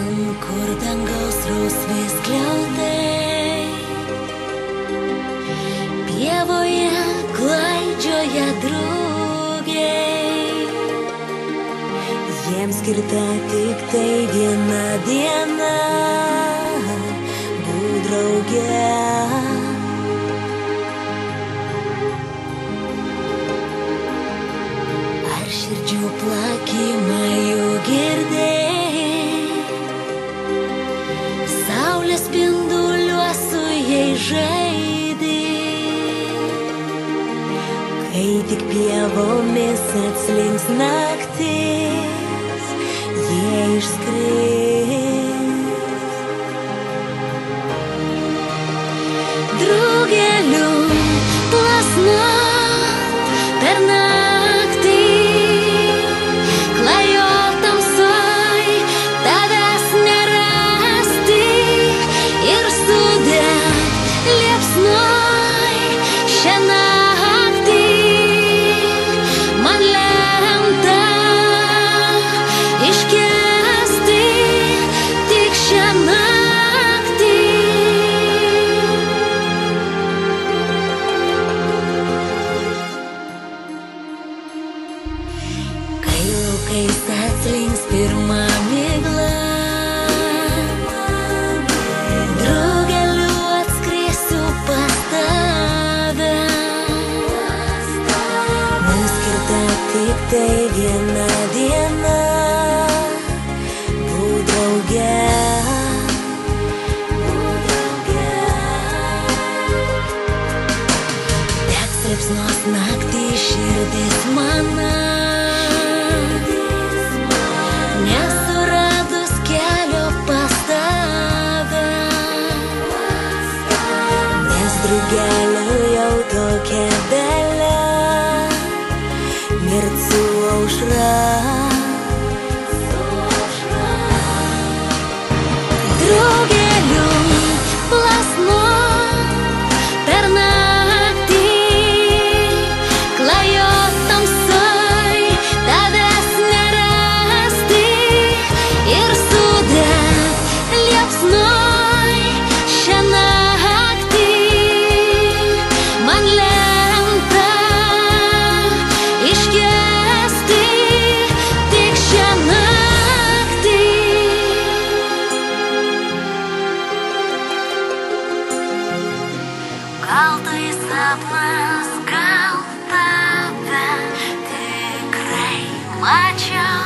kur dangaus rausvės skliautai, pievoje klaidžioja drugiai. Jiems skirta tik tai viena diena, būt drauge. Ar širdžių plakimą jau girdėjai? Saulės spinduliuos su jais žaidei, kai tik pievomis atslinks naktis, jie išskris. Drugeliu plasnot per naktį, klajot tamsoj, tavęs nerasti ir sudegt liepsnoj šią naktį. Man lemta iškęsti tik šią naktį. Kai laukais atslinks pirma migla, drugeliu atskrisiu pas tave. Mums skirta tik tai viena diena, būt drauge. Teks liepsnos naktį širdis mana, nesuradus kelio pas tave, nes drugelio jau tokia dalia, mirt su aušra. Drugeliu plasnot per naktį, klajot tamsoj, tavęs nerasti ir sudegt liepsnoj šią naktį. Man lemta iškęsti tik šią naktį. Gal tai sapnas, gal tave tikrai mačiau.